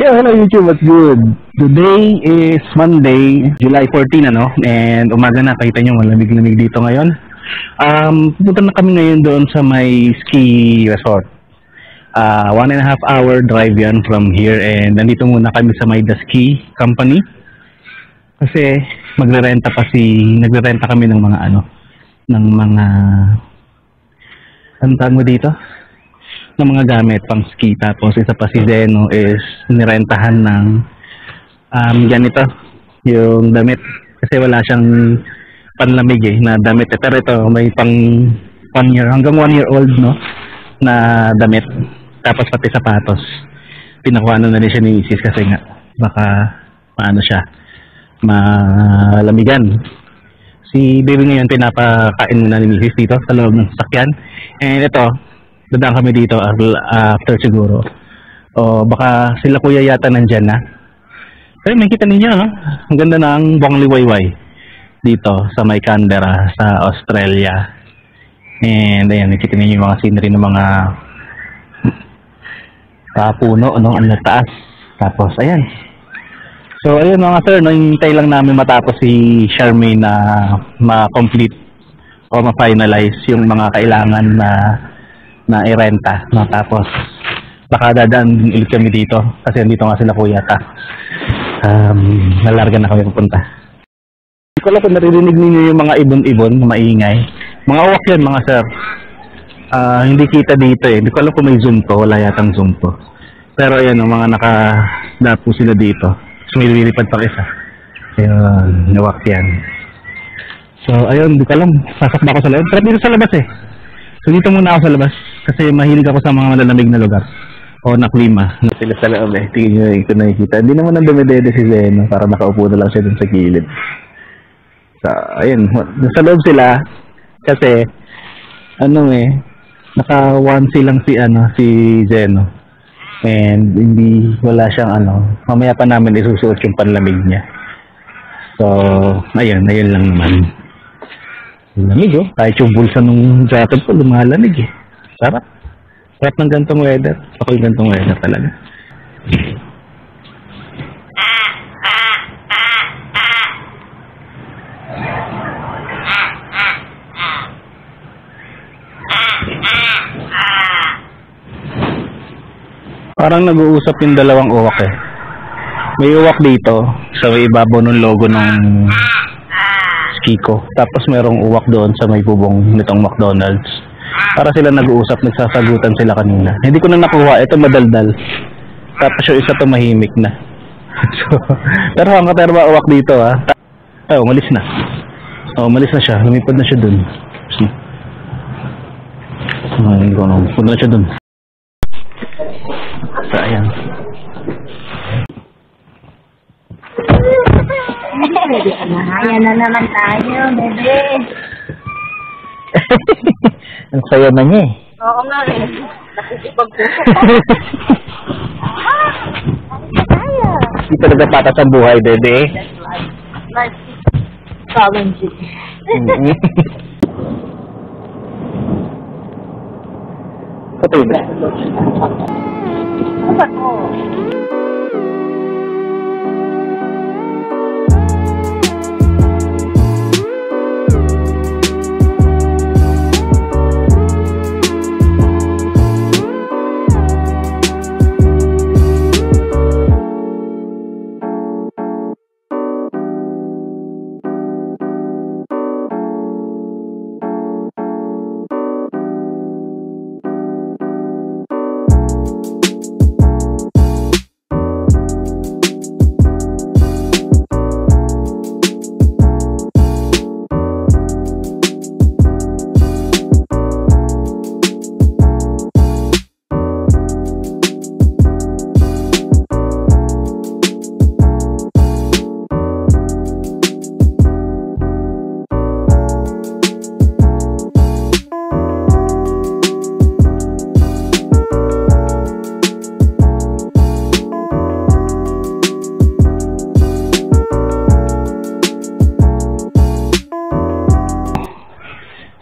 Hello YouTube, what's good? Today is Monday, July 14 and umaga na, kita nyo, malamig-lamig dito ngayon. Pupunta na kami ngayon doon sa may ski resort. 1.5 hour drive yan from here, and nandito muna kami sa may The Ski Company. Kasi nagre-renta kami ng mga ano tawag mo dito? Ng mga gamit pang ski. Tapos isa pa si Zeno is nirentahan ng ganito, yung damit, kasi wala siyang panlamig na damit. Pero ito may pang 1 year hanggang 1 year old na damit, tapos pati sapatos. Pinakuha na rin siya ni Isis kasi nga baka malamigan. Si baby ngayon pinapakain muna ni Isis dito sa loob ng sasakyan, and ito dadaan kami dito after siguro, o baka sila kuya yata nandyan na. Pero may kita ninyo, ang ganda ng Bong Liwayway dito sa may Canberra sa Australia. And ayan, nakita ninyo yung mga scenery ng mga puno ang taas. Tapos ayan, so ayun mga sir, hintay lang namin matapos si Charmaine na ma-complete o ma-finalize yung mga kailangan na irenta, tapos baka dadaan ulit kami dito kasi andito nga sila kuya. Nalarga na kami pupunta. Hindi ko alam kung naririnig ninyo yung mga ibon-ibon na maingay. Mga uwak yan mga sir. Hindi kita dito hindi ko alam kung may zoom to, wala yatang zoom to. Pero ayan, mga nakadapo sila dito. Sumilipad pa isa. Ayun, nawak yan. So ayun, hindi ko alam, sasakba ko sa labas. Sarap dito sa labas So dito muna ako sa labas kasi mahilig ako sa mga malalamig na lugar o na klima. Sila sa loob tingin nyo ito nakikita. Hindi naman ang dumedede si Zeno, para nakaupo na lang siya dun sa gilid. So ayun, sa loob sila kasi naka onesie lang si Zeno, and wala siyang mamaya pa namin isusuot yung panlamig niya. So ayun lang naman. Lamig kahit yung bulsa nung jacket ko lumalamig Sarap ng gantong weather. Ako yung gantong weather talaga. Parang nag-uusap yung dalawang uwak May uwak dito sa may ibabaw ng logo ng Kiko. Tapos merong uwak doon sa may bubong nitong McDonald's. Para sila nag-uusap, nagsasagutan sila kanina. Hindi ko na nakuha, ito madaldal. Tapos yung isa tumahimik na. So, pero ang katerba uwak dito umalis na. Umalis na siya, lumipad na siya doon. Punta na siya doon. So ayan. Ayan na naman tayo, bebe. Ang saya na niya Oo nga nakikipag-puso. Tayo. Hindi talaga patas ang buhay, bebe. Life is challenging. Patuloy ba?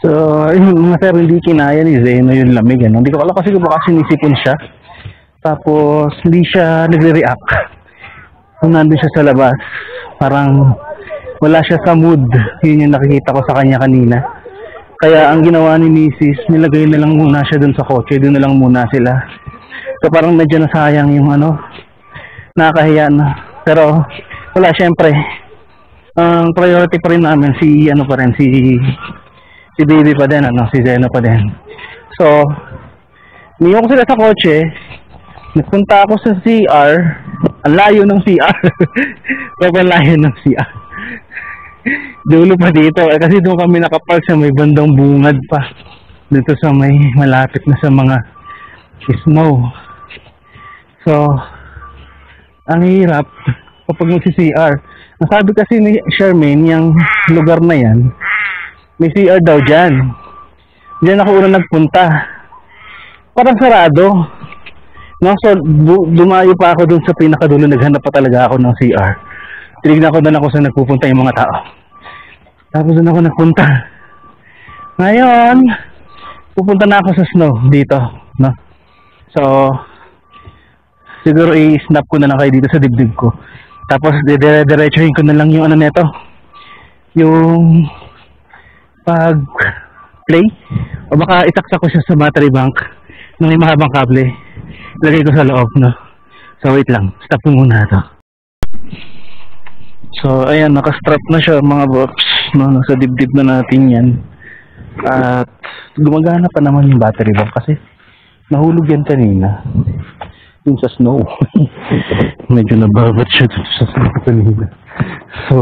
So, yung mga sir, hindi kinaya ni Zeno yung lamig. Hindi ko alam kasi baka sinisipon siya. Tapos, hindi siya nagre-react. Kung nandun siya sa labas, parang wala siya sa mood. Yun yung nakikita ko sa kanya kanina. Kaya ang ginawa ni Mrs., nilagay na lang muna siya dun sa kotse. Dun na lang muna sila. So parang medyo nasayang yung nakakahiya na. Pero, wala, syempre. Ang priority pa rin namin, si baby pa din, si Zeno pa din. So, niyo ko sila sa kotse, nagpunta ako sa CR, ang layo ng CR. Sobrang layo ng CR. Dulo pa dito, kasi doon kami nakapark sa may bandang bungad pa. Dito sa may malapit na sa mga snow. So, ang hirap kapag magsi-CR. Ang sabi kasi ni Charmaine, yung lugar na yan, may CR daw dyan. Diyan ako unang nagpunta. Parang sarado. No? So, dumayo pa ako dun sa pinakadulo. Naghanap pa talaga ako ng CR. Tinignan ko doon ako sa nagpupunta yung mga tao. Tapos doon ako nagpunta. Ngayon, pupunta na ako sa snow dito. No? So, siguro i-snap ko na lang kayo dito sa dibdib ko. Tapos, diretsuhin ko na lang yung neto. Yung pag-play. O baka itaksak ko siya sa battery bank na may mahabang kable. Lagay ko sa loob, no? So, wait lang. Stop ko muna ito. So, ayan. Nakastrap na siya, mga box. No? Nasa dibdib na natin yan. At gumagana pa naman yung battery bank kasi nahulog yan kanina. Yung sa snow. Medyo nababat siya dito sa snow kanina. So,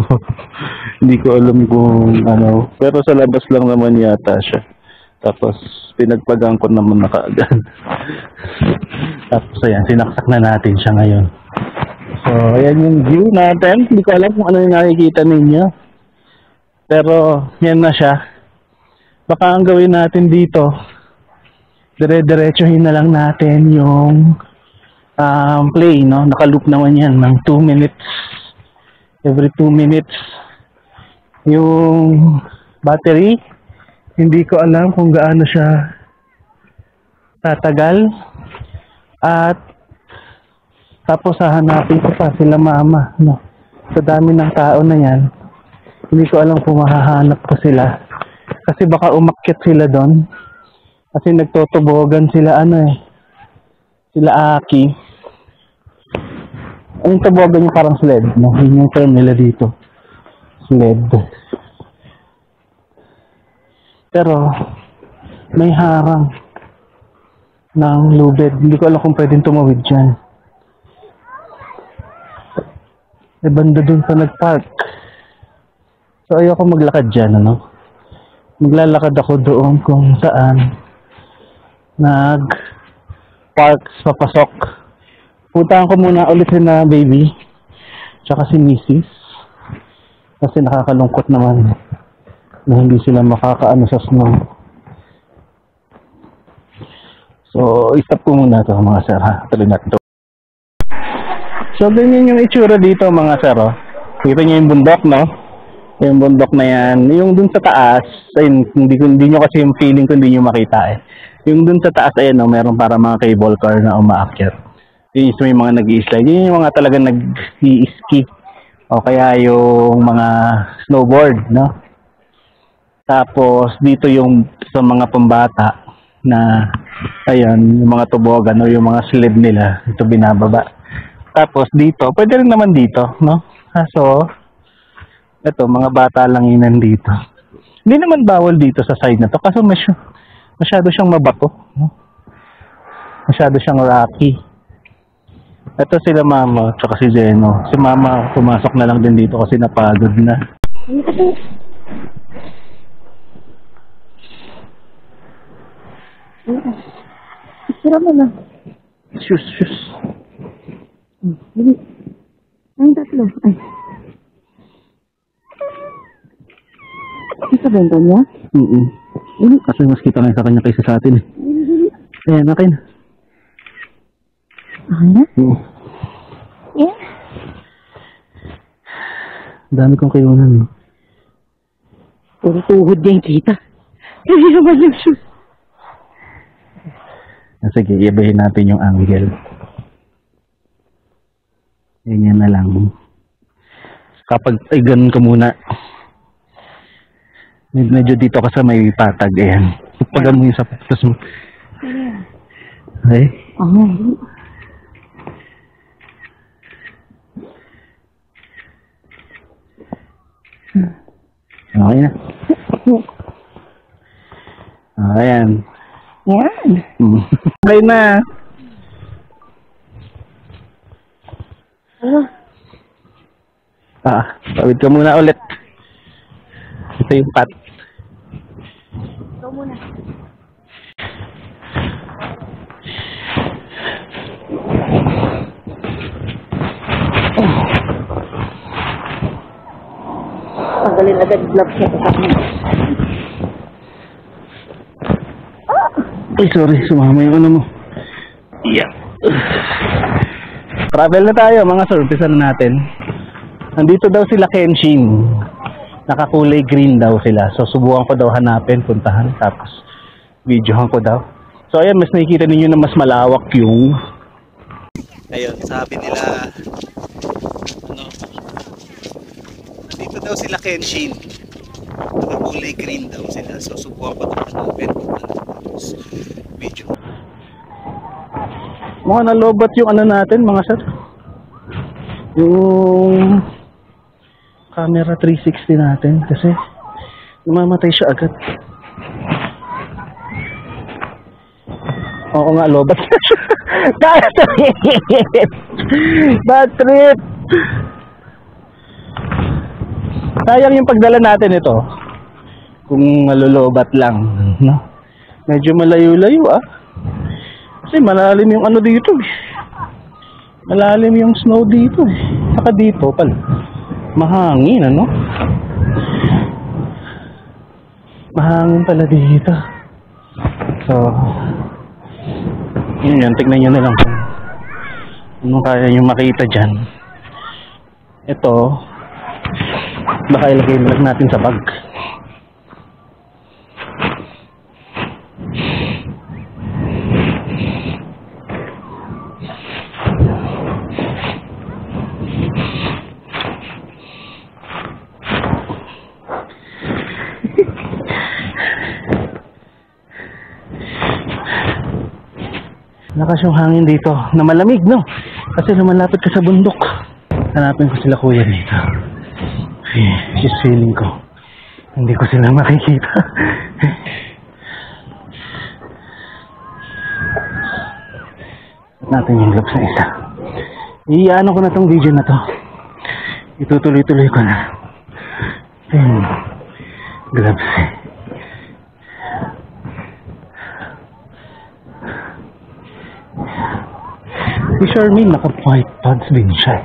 hindi ko alam kung pero sa labas lang naman yata siya. Tapos, pinagpagang ko naman na kaagad. Tapos, ayan, sinaksak na natin siya ngayon. So, ayan yung view natin. Hindi ko alam kung ano yung nakikita ninyo. Pero, yan na siya. Baka ang gawin natin dito, dire-diretsuhin na lang natin yung play, no? Naka-loop naman yan ng 2 minutes. Every 2 minutes. Yung battery, hindi ko alam kung gaano siya tatagal. At tapos hahanapin ko pa sila mama, no? Sa dami ng tao na yan, hindi ko alam kung mahahanap ko sila. Kasi baka umakyat sila doon. Kasi nagtotobogan sila sila Aki. Ang tobogan yung parang sled, no? Yun yung term nila dito. Sled. Pero may harang ng lubid. Hindi ko alam kung pwedeng tumawid dyan. May banda dun sa nagpark. So ayoko maglakad dyan, maglalakad ako doon kung saan nag-parks papasok. Puntahan ko muna ulit na baby tsaka si Mrs. Kasi nakakalungkot naman na hindi sila makakaano sa snow. So, i-stop ko muna ito mga sir, ha? Tuloy natin ito. So, ganyan yung itsura dito mga sir, Kita nyo yung bundok, no? Yung bundok na yan. Yung dun sa taas, ayun, hindi nyo kasi yung feeling ko hindi nyo makita Yung dun sa taas, ayun, meron para mga cable car na umaakyat. Yun yung mga nag-i-slide. Yun yung mga talagang nag-i-ski. O kaya yung mga snowboard, no? Tapos, dito yung sa mga pambata na, ayun, yung mga tubogan o yung mga sled nila. Ito binababa. Tapos, dito, pwede rin naman dito, no? So, ito, mga bata lang yun nandito. Hindi naman bawal dito sa side na to kasi masyado siyang mabato. No? Masyado siyang rocky. Ito sila mama tsaka si Zeno. Si mama pumasok na lang din dito kasi napagod na. Sira mo na. Shoes. Ay, tatlo. Ay. Ito benta niya? Kasi mas kita na sa kanya kaysa sa atin. Ayan, akin. Ano? Yeah. Dami kong kayunan. Puro tuhod niya yung kita. Hindi naman yung shoes. Sige, ibahin natin yung angle. Ganyan na lang. Kapag ganun ka muna, medyo dito ka sa may patag, ayan. Pagpagan mo yung sapatos mo. Ay? Okay na. Ayan. Yan. Okay na. Tawid ka muna ulit. Ito yung pat. Ikaw muna. Tanggalin agad gloves niya. Ay, sorry. Sumama yung ano mo. Yeah. Travel na tayo, mga sir. Umpisa na natin. Nandito daw sila Kenshin. Nakakulay green daw sila. So, subukan ko daw hanapin, puntahan. Tapos, videohan ko daw. So, ayan, mas nakikita ninyo na mas malawak yung... Ayun, sabi nila... Ano? Nandito daw sila Kenshin. Nakakulay green daw sila. So, subukan ko daw hanapin. Tapos, video. Mga nalobat yung ano natin, mga sir. Yung... camera 360 natin kasi namamatay siya agad. Oo nga, lobat na siya. Bad trip! Sayang yung pagdala natin ito kung malolobat lang, no? Medyo malayo-layo kasi malalim yung ano dito malalim yung snow dito saka dito pala mahangin, ano? Mahangin pala dito. So, yun, tignan nyo na lang kung ano kaya nyo makita dyan. Ito, baka ilagay lang natin sa bag. Lakas yung hangin dito na malamig, no? Kasi lumalapit ka sa bundok. Hanapin ko sila kuya dito. Just feeling ko hindi ko sila makikita. Natin yung gloves na isa. Iyaano ko na tong video na to. Itutuloy-tuloy ko na. Gloves. Si Charmaine naka-white pants din siya.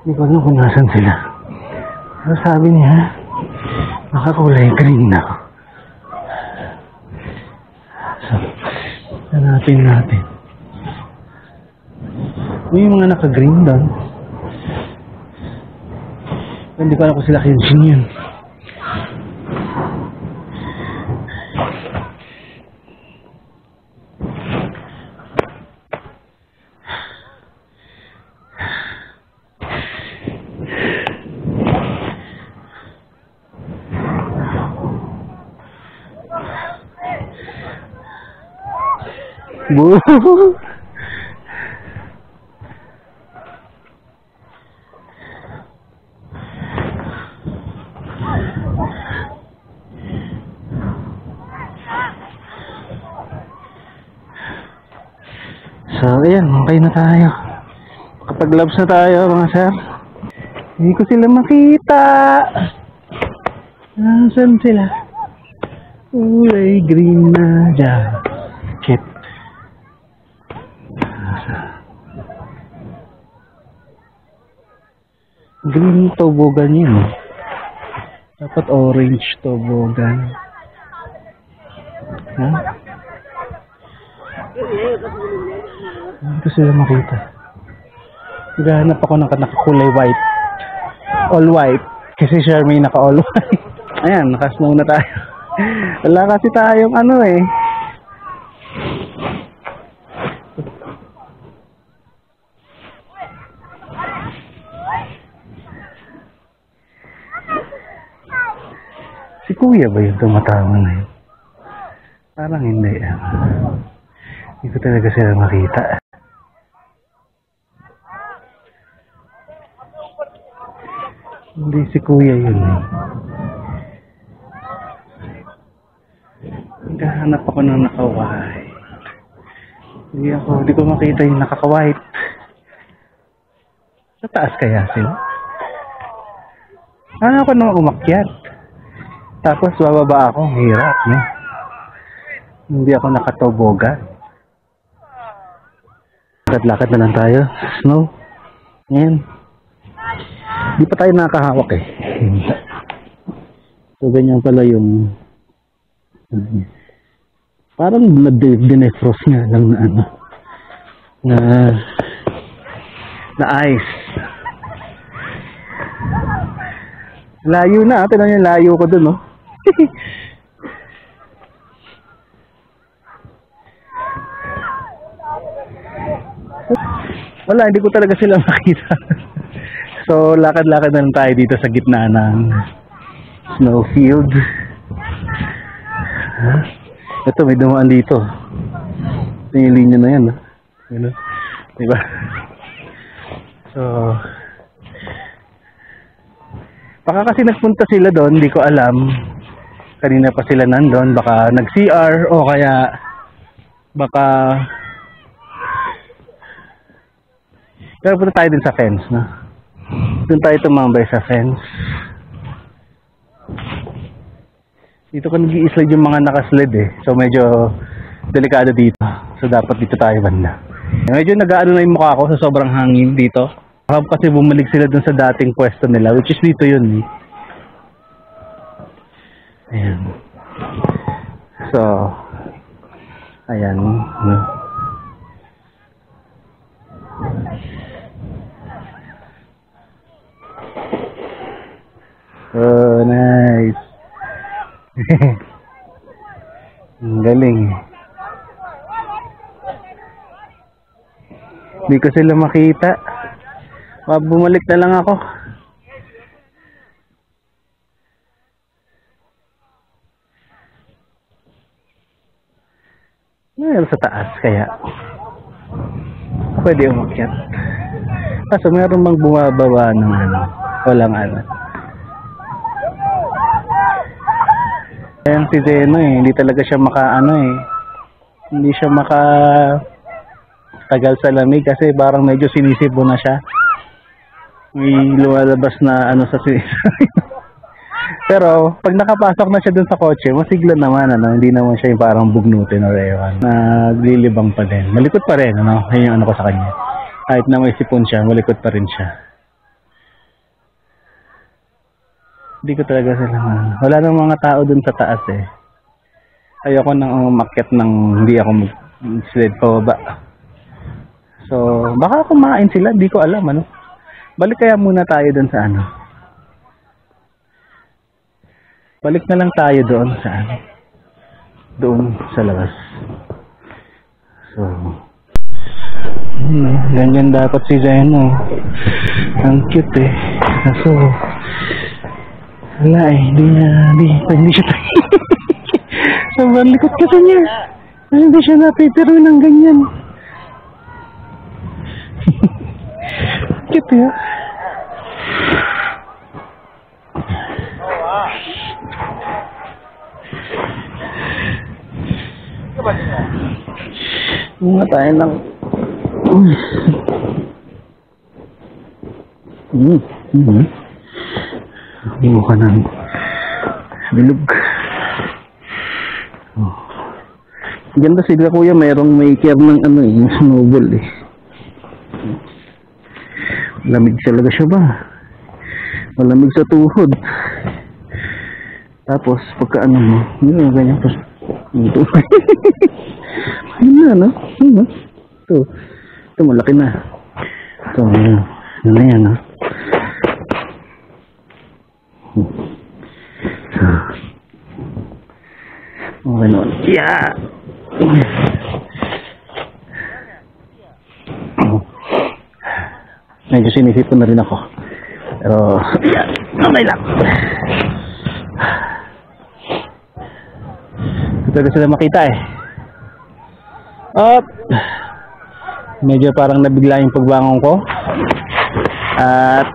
Hindi ko alam kung nasan sila. Pero sabi niya, nakakulay green na. So, hanapin natin. Yung mga naka-green doon. Hindi ko alam kung sila Kenshin yun. Boo! So, ayan, okay na tayo. Kapag-gloves na tayo, mga sir. Hindi ko sila makita. Nasaan sila? Kulay green na jacket. Green tobogan yun. Dapat orange tobogan. Ha? Hindi ko sila makita. Naghahanap ako ng nakakulay white. All white. Kasi Charmaine naka all white. Ayan, naka-snow na tayo. Wala kasi tayong ano Si Kuya ba yung tumatawa na yun? Parang hindi. Hindi ko talaga sila makita. Hindi si Kuya yun eh. Naghahanap ako ng naka-white. Hindi ko makita yung nakaka-white. Sa taas kaya sila? Ano ako nung umakyat? Tapos bababa ako, hirap, no? Hindi ako nakatobogan. Lakad-lakad na lang tayo. Snow. Ayan. Hindi pa tayo nakahawak eh. So, ganyan pala yung parang dinefrost nga lang na ano na ice. Layo na, tingnan yung layo ko dun, no? Wala, hindi ko talaga sila makita. So, lakad-lakad na lang tayo dito sa gitna ng snowfield. Ito, may dumaan dito. Ito yung linya na yan, no? Diba? So, baka kasi nagpunta sila doon, hindi ko alam. Kanina pa sila nandun, baka nag-CR o kaya baka pero punta tayo din sa fence, no? Doon tayo tumambay sa fence. Dito ka nag-i-slide yung mga nakaslide eh. So medyo delikado dito. So dapat dito tayo banda. Medyo nag-aano na yung mukha ko sa sobrang hangin dito. Kasi bumalik sila dun sa dating pwesto nila, which is dito yun eh. Ayan. So, ayan. Oh, nice. Galing. Hindi ko sila makita. Bumalik na lang ako. Mayroon sa taas kaya pwede umakyat. Kaso meron bang bumababa ng ano? Walang ano. Ayan si Zeno eh, hindi talaga siya makaano eh. Hindi siya tagal sa lamig kasi parang medyo sinisibo na siya. May lumalabas na ano sa Pero pag nakapasok na siya dun sa kotse, masigla naman ano, hindi naman siya yung parang bugnutin o ewan. Naglilibang pa din. Malikot pa rin ano, yun yung ano ko sa kanya. Kahit na may sipon siya, malikot pa rin siya. Hindi ko talaga sila wala nang mga tao dun sa taas eh. Ayoko nang umakyat ng hindi ako sled pababa. So, baka kumain sila, di ko alam ano. Balik kaya muna tayo dun sa ano. Balik na lang tayo doon sa ano. Doon sa labas. So, ganyan dapat si Zeno. Ang cute eh. So, wala eh, hindi siya tayo. Sobrang likot kasi niya. Hindi siya napipiro ng ganyan. Cute eh. Mga tayo lang. Mukha ng bilog. Oh. Ganda sila kuya, mayroong maker ng ano eh, snowball eh. Lamig talaga siya ba? Malamig sa tuhod. Tapos pagka ano mo, yun ganyan pa. Yun na, no? Yun na. Ito malaki na. Ito, yun na yan, no? Okay noon. Yeah! Medyo sinisipon na rin ako. Pero, yeah, okay lang. Pwede sila makita eh. Up! Medyo parang nabigla yung pagbangon ko. At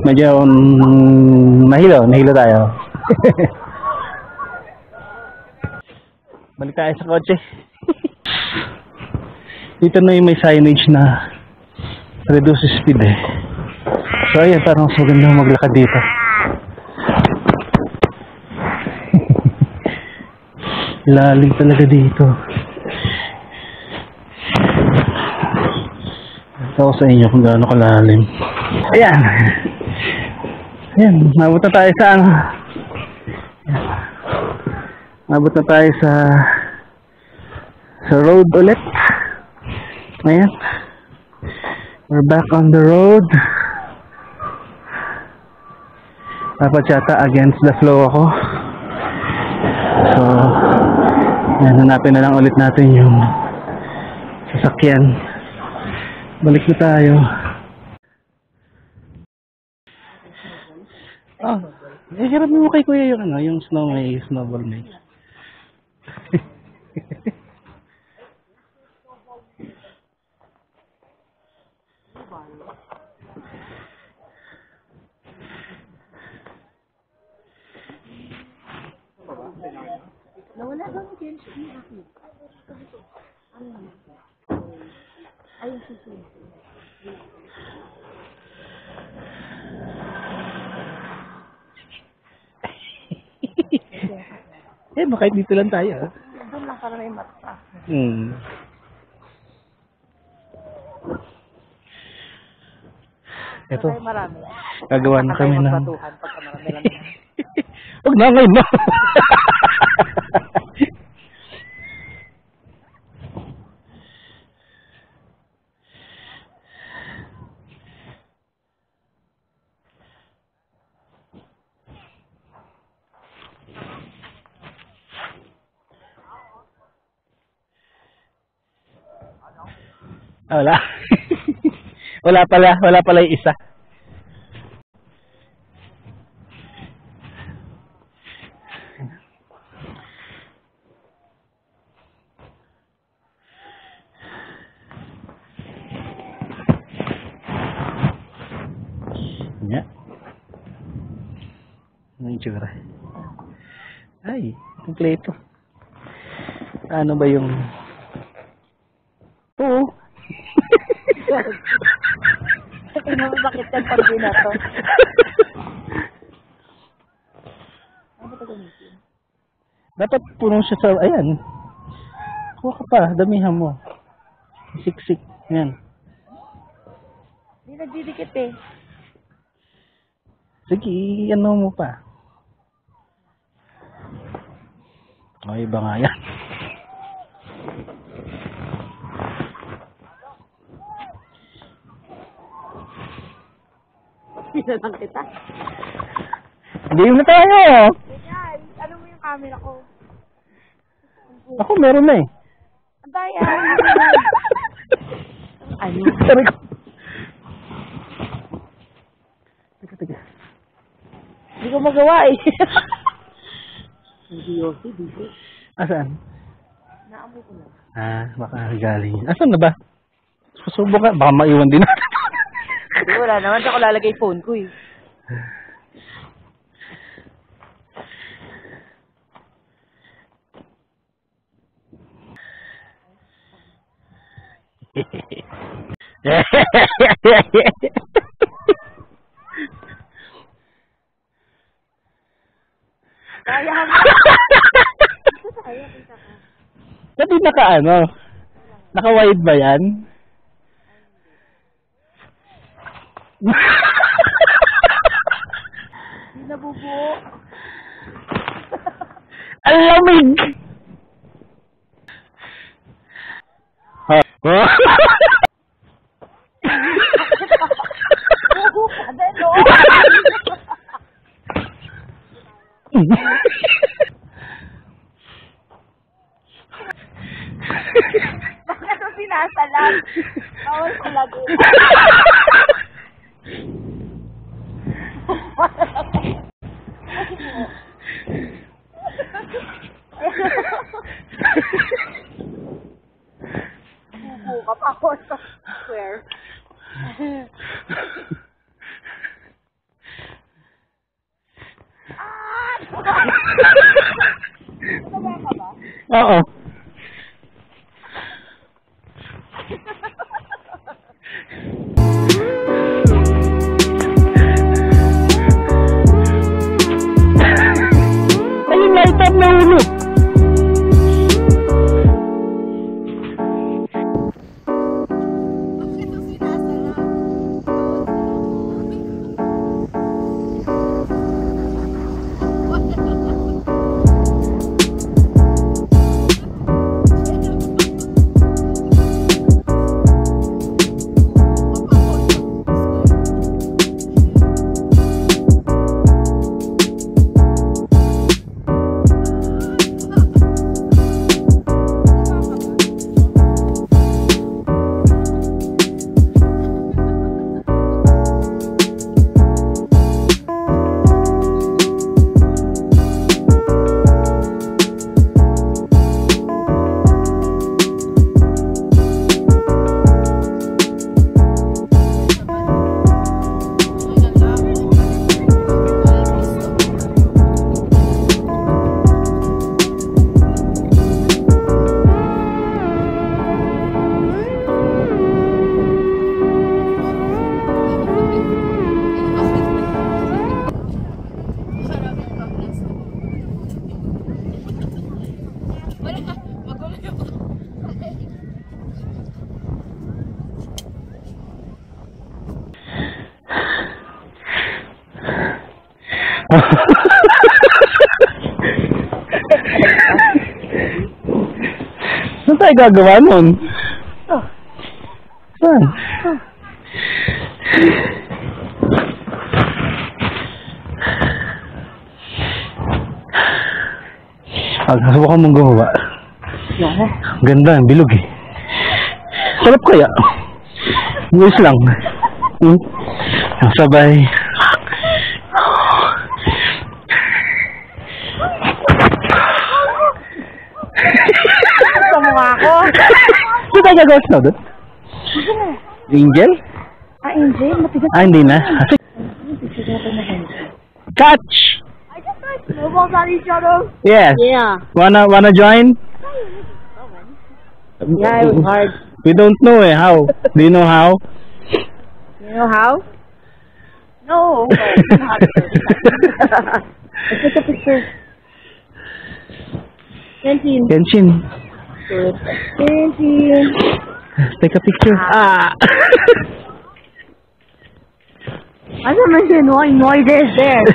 medyo nahilo tayo. Balik tayo sa kotse. Dito na yung may signage na reduce speed eh. So ayan, parang so ganda maglakad dito. Lalim talaga dito. Ito ko sa inyo kung gaano kalalim. Ayan. Ayan, mabot na tayo sa ano. Mabot na tayo sa road ulit. Ayan. We're back on the road. Dapat yata against the flow ako. So, ayan, hanapin na lang ulit natin yung sasakyan. Balik na tayo. Oh, hirap mo kay kuya yung ano, yung snowball maze. Nawala daw yung games ni Aki. Ayun, susunod. Eh, bakit dito lang tayo? Doon lang para may mata. Ito, Marami. gagawa na kami ng... Batuhan pagka marami lang. Huwag na ngayon na! Wala. wala pala yung isa. Ya. Ano yung tsura? Ay, kompleto. Ano ba yung... Oo. Tingnan mo bakit yan pag binato. Ano ba gamitin? Dapat punong siya sa... Ayan. Kuha ka pa. Damihan mo. Siksik. Ayan. Hindi nagdidikit eh. Sige, ano mo pa. Ay, iba nga yan. Pinalang kita. Game na tayo! Ganyan. Ano mo yung camera ko? Ako meron na eh. Ang daya. Ano? Sabi ko. Teka. Hindi ko magawa eh. Hindi yun. Hindi. Asan? Naamoy ko lang. Baka galing. Asan na ba? Susubok ka. Baka maiwan din natin. Hindi, wala naman. Saan ko lalagay phone ko eh. Kaya mo. Kaya kita ka. Pati naka-wide ba yan? Hindi nabubuo. Ang lamig! Adelo! Bakit mo pinasalag? Bawal salagin. Oo. Ayun, light up na ulo. Saan tayo gagawa nun? Saan? Subukan mong gumawa. Ganda, ang bilog eh. Sarap kaya? Buwis lang. Ang sabay. Sa mukha ko. Saan tayo gagawa snow doon? Angel? Angel? Matigas. Hindi na. Catch! I just like snowballs on each other. Yes. Yeah. Wanna join? Yeah, it was hard. We don't know how. Do you know how? You know how? No. It's not. Let's take a picture. Kenshin. Kenshin. Kenshin. Let's take a picture. Ano naman siya? Noises there.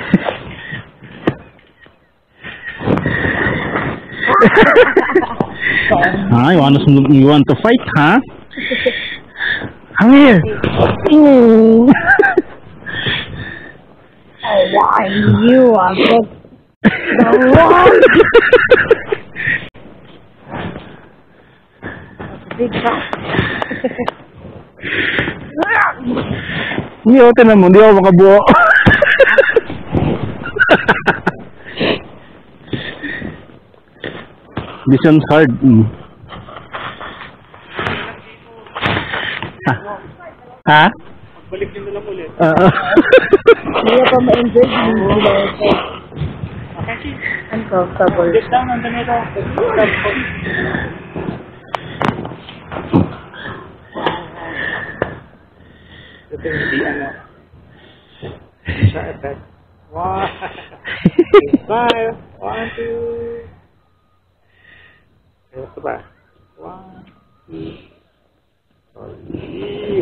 You want to fight, huh? Come here. Why you are the one? Big shot. Hindi ako tinan mo, hindi ako makabuo. This one's hard. Ha? Balik nyo na lang ulit. Hindi pa ma-enjoy. Uncomfortable. Get down, nandun ito. Ito hindi ano. Sa effect. 1, 5, 1, 2. Ito ba? 1, 2.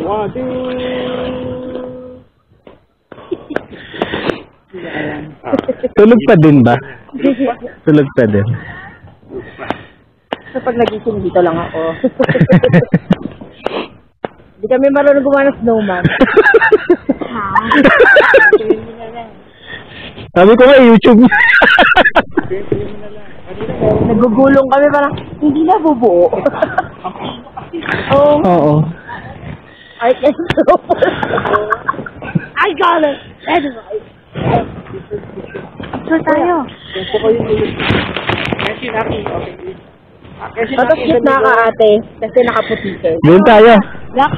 1, 2. Tulog pa din ba? Tulog pa din. So pag nagising dito lang ako. Hindi kami marunong gumawa ng snowman. Sabi ko nga YouTube. Nagugulong kami parang hindi na bubuo. Oh, Oo. I can so. I got it. That's right. So tayo. Gusto ko yung ulit. Kasi naki, okay. Tapos gitna ka ate, kasi nakaputi ka. Doon tayo. Black,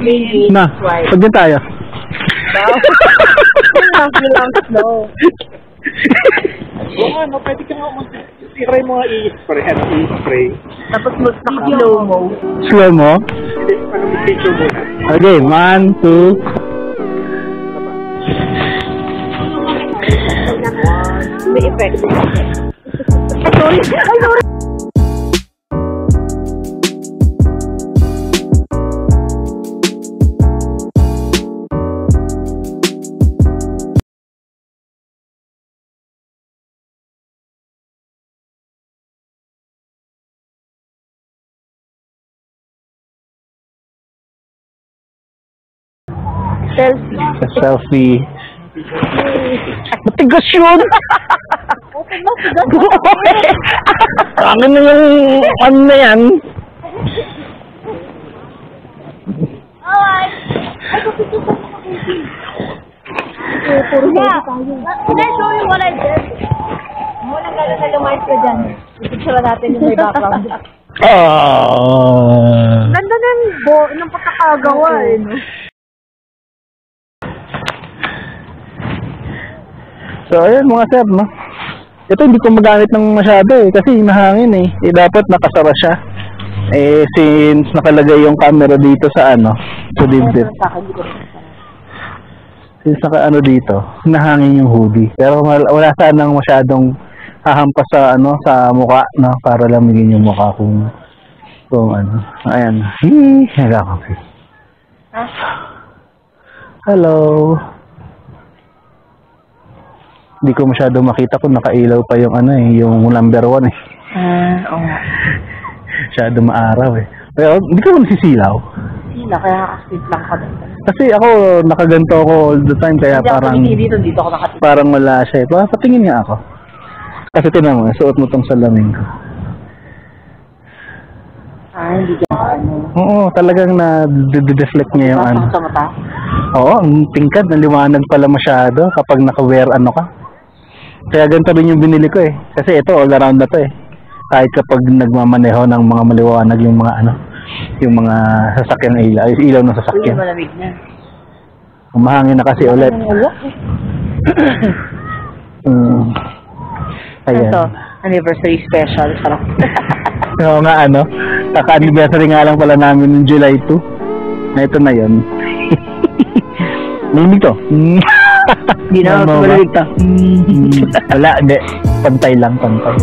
green, green, Na, white. pag din tayo. Wow. Ang lang snow. Oo, no, pwede ka nga umunti. I-try mo nga i-spray. I-spray. Tapos naka-slow mo. Slow mo? Picture muna. Okay, 1, 2. May effect. Ay, sorry. Ay, sorry. Selfie. Matigas yun! Okay na, sigas. Akin na yung ano na yan. Alright. Ay, kapito sa mga kusin. Puro tayo. Can I show you what I did? Muna gano'n na lumayas ka dyan. Ipicture natin yung may background. Ganda ng pagkakagawa eh, no? So, ayun mga sir, no? Ito hindi ko magamit ng masyado eh, kasi nahangin eh. Dapat nakasara siya. Eh, since nakalagay yung camera dito sa ano, sa dibdib. Since naka ano dito, nahangin yung hoodie. Pero wala sanang masyadong hahampas sa ano, sa mukha, no? Para lamigin yung mukha kung ano. Ayan. Nagkakape. Hello. Hindi ko masyado makita kung nakailaw pa yung ano eh, yung number 1 eh. Oo nga. Masyado maaraw eh. Pero hindi ko nasisilaw. Sila, kaya naka-split lang ka din. Kasi ako, nakaganto ako all the time, kaya parang... Dito ako nakatingin. Parang wala siya eh. Patingin nga ako. Kasi tinan mo, suot mo tong salamin ko. Hindi ka ano. Oo, talagang na-deflect niya yung ano. Sa mata? Oo, ang tingkad, naliwanag pala masyado kapag naka-wear ano ka. Kaya ganito rin yung binili ko eh. Kasi ito, all around na to eh. Kahit kapag nagmamaneho ng mga maliwanag yung mga ano, yung mga sasakyang ilaw, yung ilaw ng sasakyan. Uy, malamig na. Umahangin na kasi ulit. Ayan. Ito, anniversary special. Sarap. Oo nga ano, kaka-anniversary nga lang pala namin noong July 2. Na ito na yun. Malamig to. Hindi na malamig to. Wala, hindi. Pantay lang, pantay.